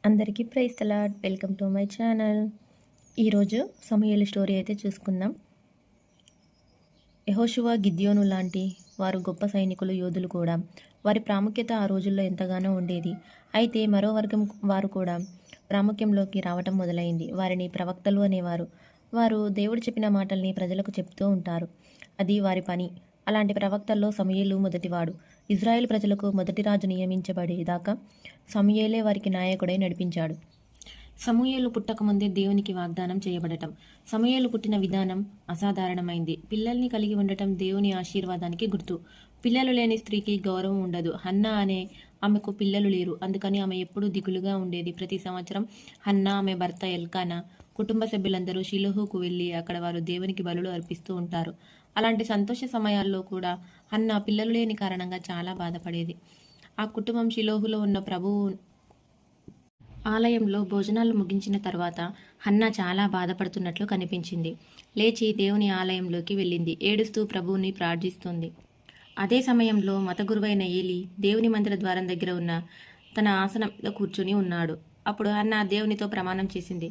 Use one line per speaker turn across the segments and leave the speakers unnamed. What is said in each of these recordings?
అందరికీ praise the lord. Welcome to my channel. ఈరోజు Samuel story అయితే చూసుకుందాం. యెహోషువ, గిద్యోను లాంటి వారు గొప్ప సైనికులు, యోధులు కూడా. వారి ప్రాముఖ్యత ఆ రోజుల్లో ఎంతగానో ఉండేది. అయితే మరో వర్గం వారు కూడా ప్రాముఖ్యంలోకి రావటం మొదలైంది. వారిని ప్రవక్తలు అనేవారు. వారు దేవుడు చెప్పిన మాటల్ని ప్రజలకు చెప్తూ ఉంటారు. అది వారి పని. అలాంటి ప్రవక్తల్లో సమూయేలు మొదటివాడు. ఇజ్రాయెల్ ప్రజలకు మొదటి రాజు నియమించబడేదాకా సమూయేలే వారికి నాయకుడై నడిపించాడు. సమూయేలు పుట్టకముందే దేవునికి వాగ్దానం చేయబడటం. సమూయేలు పుట్టిన విధానం అసాధారణమైంది. పిల్లల్ని కలిగి ఉండటం దేవుని ఆశీర్వాదానికి గుర్తు. పిల్లలు లేని స్త్రీకి గౌరవం ఉండదు. హన్నా అనే ఆమెకు పిల్లలు లేరు. అందుకని ఆమె ఎప్పుడూ దిగులుగా ఉండేది. ప్రతి సంవత్సరం హన్నా, ఆమె భర్త ఎల్కానా, కుటుంబ సభ్యులందరూ షిలోహుకు వెళ్ళి అక్కడ వారు దేవునికి బలులు అర్పిస్తూ ఉంటారు. అలాంటి సంతోష సమయాల్లో కూడా హన్నా పిల్లలు లేని కారణంగా చాలా బాధపడేది. ఆ కుటుంబం షిలోహులో ఉన్న ప్రభువు ఆలయంలో భోజనాలు ముగించిన తర్వాత హన్నా చాలా బాధపడుతున్నట్లు కనిపించింది. లేచి దేవుని ఆలయంలోకి వెళ్ళింది. ఏడుస్తూ ప్రభువుని ప్రార్థిస్తుంది. అదే సమయంలో మత గురువైన ఏలీ దేవుని మందిర ద్వారం దగ్గర ఉన్న తన ఆసనంలో కూర్చుని ఉన్నాడు. అప్పుడు హన్నా దేవునితో ప్రమాణం చేసింది.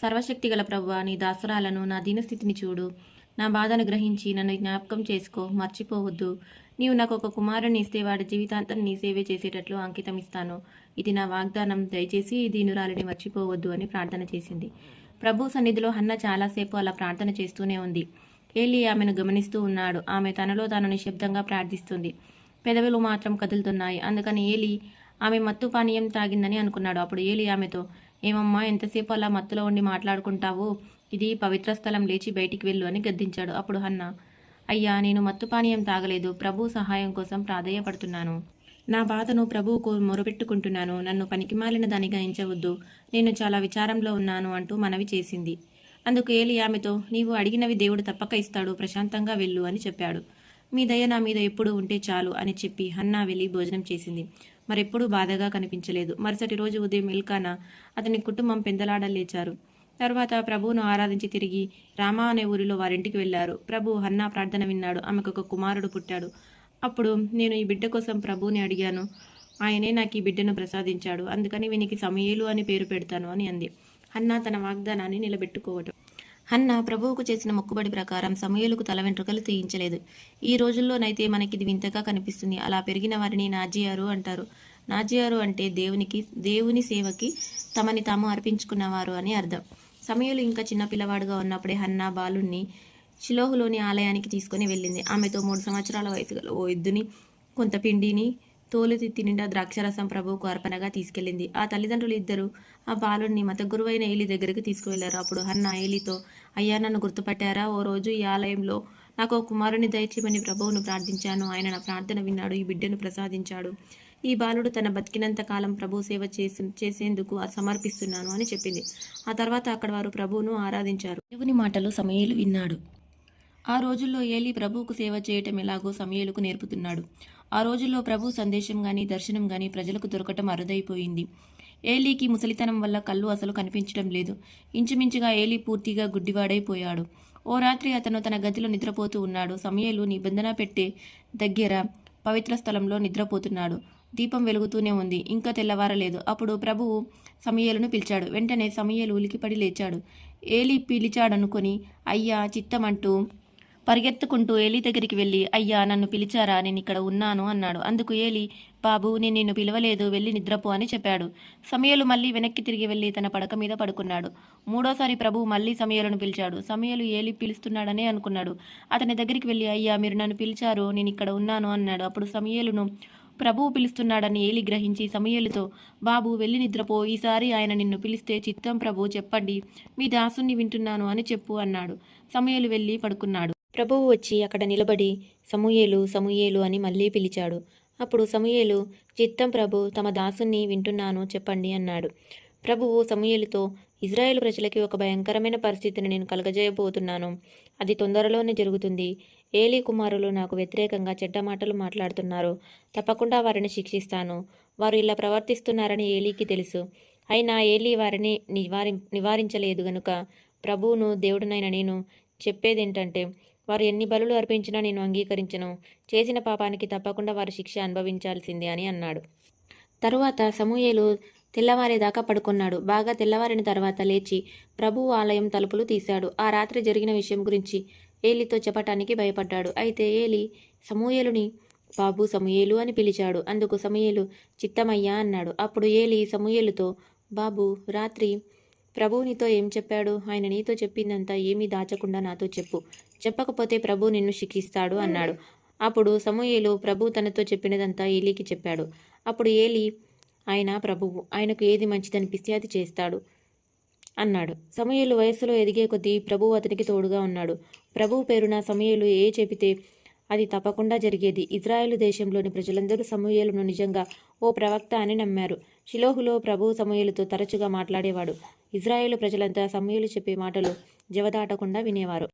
సర్వశక్తిగల ప్రభువా, నీ దాసురాలను, నా దీనస్థితిని చూడు. నా బాధను గ్రహించి నన్ను జ్ఞాపకం చేసుకో, మర్చిపోవద్దు. నీవు నాకు ఒక కుమారుని ఇస్తే వాడి జీవితాంతం నీ సేవే చేసేటట్లు అంకితం ఇస్తాను. ఇది నా వాగ్దానం, దయచేసి ఈ దీనురాలిని మర్చిపోవద్దు అని ప్రార్థన చేసింది. ప్రభు సన్నిధిలో హన్నా చాలాసేపు అలా ప్రార్థన చేస్తూనే ఉంది. ఏలీ ఆమెను గమనిస్తూ ఉన్నాడు. ఆమె తనలో తాను నిశ్శబ్దంగా ప్రార్థిస్తుంది. పెదవులు మాత్రం కదులుతున్నాయి. అందుకని ఏలీ ఆమె మత్తు పానీయం తాగిందని అనుకున్నాడు. అప్పుడు ఏలీ ఆమెతో, ఏమమ్మా, ఎంతసేపు అలా మత్తులో ఉండి మాట్లాడుకుంటావు? ఇది పవిత్ర స్థలం, లేచి బయటికి వెళ్ళు అని గద్దించాడు. అప్పుడు హన్నా, అయ్యా, నేను మత్తు పానీయం తాగలేదు. ప్రభు సహాయం కోసం ప్రాధేయపడుతున్నాను. నా బాధను ప్రభువుకు మొరపెట్టుకుంటున్నాను. నన్ను పనికిమాలిన దానిగా ఎంచవద్దు. నేను చాలా విచారంలో ఉన్నాను అంటూ మనవి చేసింది. అందుకు ఏలీ ఆమెతో, నీవు అడిగినవి దేవుడు తప్పక ఇస్తాడు. ప్రశాంతంగా వెళ్ళు అని చెప్పాడు. మీ దయ నా మీద ఎప్పుడు ఉంటే చాలు అని చెప్పి హన్నా వెళ్ళి భోజనం చేసింది. మరెప్పుడూ బాధగా కనిపించలేదు. మరుసటి రోజు ఉదయం ఎల్కానా, అతని కుటుంబం పెందలాడలేచారు. తర్వాత ప్రభువును ఆరాధించి తిరిగి రామా అనే ఊరిలో వారింటికి వెళ్లారు. ప్రభు హన్నా ప్రార్థన విన్నాడు. ఆమెకు ఒక కుమారుడు పుట్టాడు. అప్పుడు నేను ఈ బిడ్డ కోసం ప్రభువుని అడిగాను. ఆయనే నాకు ఈ బిడ్డను ప్రసాదించాడు. అందుకని వీనికి సమూయేలు అని పేరు పెడతాను అని అంది. హన్నా తన వాగ్దానాన్ని నిలబెట్టుకోవటం. హన్నా ప్రభువుకు చేసిన మొక్కుబడి ప్రకారం సమూయేలుకు తల వెంట్రుకలు తీయించలేదు. ఈ రోజుల్లోనైతే మనకిది వింతగా కనిపిస్తుంది. అలా పెరిగిన వారిని నాజీయారు అంటారు. నాజీయారు అంటే దేవుని సేవకి తమని తాము అర్పించుకున్నవారు అని అర్థం. సమూయేలు ఇంకా చిన్న పిల్లవాడుగా ఉన్నప్పుడే హన్నా బాలుణ్ణి షిలోహులోని ఆలయానికి తీసుకుని వెళ్ళింది. ఆమెతో 3 సంవత్సరాల వయసు గల ఓ ఎద్దుని, కొంత పిండిని, తోలు తిత్తి నిండా ద్రాక్షరసం ప్రభువుకు అర్పణగా తీసుకెళ్ళింది. ఆ తల్లిదండ్రులు ఇద్దరు ఆ బాలుడిని మత గురువైన ఏలీ దగ్గరికి తీసుకువెళ్లారు. అప్పుడు హన్నా ఏలీతో, అయ్యా, నన్ను గుర్తుపట్టారా? ఓ రోజు ఈ ఆలయంలో నాకు ఒక కుమారుని దయచేయమని ప్రభువును ప్రార్థించాను. ఆయన నా ప్రార్థన విన్నాడు, ఈ బిడ్డను ప్రసాదించాడు. ఈ బాలుడు తన బతికినంత కాలం ప్రభు సేవ చేసేందుకు సమర్పిస్తున్నాను అని చెప్పింది. ఆ తర్వాత అక్కడ వారు ప్రభువును ఆరాధించారు. దేవుని మాటలు సమూయేలు విన్నాడు. ఆ రోజుల్లో ఏలీ ప్రభువుకు సేవ చేయటం ఎలాగో సమూయేలుకు నేర్పుతున్నాడు. ఆ రోజుల్లో ప్రభు సందేశం గాని, దర్శనం గాని ప్రజలకు దొరకటం అరుదైపోయింది. ఏలీకి ముసలితనం వల్ల కళ్ళు అసలు కనిపించడం లేదు. ఇంచుమించుగా ఏలీ పూర్తిగా గుడ్డివాడైపోయాడు. ఓ రాత్రి అతను తన గదిలో నిద్రపోతూ ఉన్నాడు. సమూయేలు నిబంధన పెట్టే దగ్గర పవిత్ర స్థలంలో నిద్రపోతున్నాడు. దీపం వెలుగుతూనే ఉంది. ఇంకా తెల్లవారలేదు. అప్పుడు ప్రభువు సమూయేలును పిలిచాడు. వెంటనే సమూయేలు ఉలికిపడి లేచాడు. ఏలీ పిలిచాడనుకొని, అయ్యా, చిత్తమంటూ పరిగెత్తుకుంటూ ఏలీ దగ్గరికి వెళ్ళి, అయ్యా, నన్ను పిలిచారా? నేను ఇక్కడ ఉన్నాను అన్నాడు. అందుకు ఏలీ, బాబు, నేను నిన్ను పిలవలేదు, వెళ్ళి నిద్రపో అని చెప్పాడు. సమూయేలు మళ్ళీ వెనక్కి తిరిగి వెళ్ళి తన పడక మీద పడుకున్నాడు. మూడోసారి ప్రభువు మళ్ళీ సమూయేలును పిలిచాడు. సమూయేలు ఏలీ పిలుస్తున్నాడనే అనుకున్నాడు. అతని దగ్గరికి వెళ్ళి, అయ్యా, మీరు నన్ను పిలిచారు, నేను ఇక్కడ ఉన్నాను అన్నాడు. అప్పుడు సమూయేలును ప్రభువు పిలుస్తున్నాడని ఏలీ గ్రహించి సమూయేలుతో, బాబు, వెళ్ళి నిద్రపో. ఈసారి ఆయన నిన్ను పిలిస్తే, చిత్తం ప్రభు, చెప్పండి, మీ దాసుని వింటున్నాను అని చెప్పు అన్నాడు. సమూయేలు వెళ్ళి పడుకున్నాడు. ప్రభువు వచ్చి అక్కడ నిలబడి, సమూయేలు, సమూయేలు అని మళ్ళీ పిలిచాడు. అప్పుడు సమూయేలు, చిత్తం ప్రభు, తమ దాసుని వింటున్నాను, చెప్పండి అన్నాడు. ప్రభువు సమూయేలుతో, ఇజ్రాయేలు ప్రజలకి ఒక భయంకరమైన పరిస్థితిని నేను కలగజేయబోతున్నాను. అది తొందరలోనే జరుగుతుంది. ఏలీ కుమారులు నాకు వ్యతిరేకంగా చెడ్డ మాటలు మాట్లాడుతున్నారు. తప్పకుండా వారిని శిక్షిస్తాను. వారు ఇలా ప్రవర్తిస్తున్నారని ఏలీకి తెలుసు. అయినా ఏలీ వారిని నివారించలేదు గనుక ప్రభువును, దేవుడునైన నేను చెప్పేదేంటంటే, వారు ఎన్ని బలులు అర్పించినా నేను అంగీకరించను. చేసిన పాపానికి తప్పకుండా వారు శిక్ష అనుభవించాల్సిందే అని అన్నాడు. తరువాత సమూయేలు తెల్లవారేదాకా పడుకున్నాడు. బాగా తెల్లవారిన తర్వాత లేచి ప్రభువు ఆలయం తలుపులు తీశాడు. ఆ రాత్రి జరిగిన విషయం గురించి ఏలీతో చెప్పటానికి భయపడ్డాడు. అయితే ఏలీ సమూయేలుని బాబు సమూయేలు అని పిలిచాడు. అందుకు సమూయేలు చిత్తమయ్యా అన్నాడు. అప్పుడు ఏలీ సమూయేలుతో, బాబు, రాత్రి ప్రభువు నీతో ఏం చెప్పాడు? ఆయన నీతో చెప్పిందంతా ఏమీ దాచకుండా నాతో చెప్పు. చెప్పకపోతే ప్రభు నిన్ను శిక్షిస్తాడు అన్నాడు. అప్పుడు సమూయేలు ప్రభు తనతో చెప్పినదంతా ఏలీకి చెప్పాడు. అప్పుడు ఏలీ, ఆయన ప్రభువు, ఆయనకు ఏది మంచిదనిపిస్తే అది చేస్తాడు అన్నాడు. సమూయేలు వయస్సులో ఎదిగే కొద్దీ ప్రభువు అతనికి తోడుగా ఉన్నాడు. ప్రభువు పేరున సమూయేలు ఏ చెబితే అది తప్పకుండా జరిగేది. ఇజ్రాయేలు దేశంలోని ప్రజలందరూ సమూయేలును నిజంగా ఓ ప్రవక్త అని నమ్మారు. షిలోహులో ప్రభువు సమూయేలుతో తరచుగా మాట్లాడేవాడు. ఇజ్రాయేలు ప్రజలంతా సమూయేలు చెప్పే మాటలు జవదాటకుండా వినేవారు.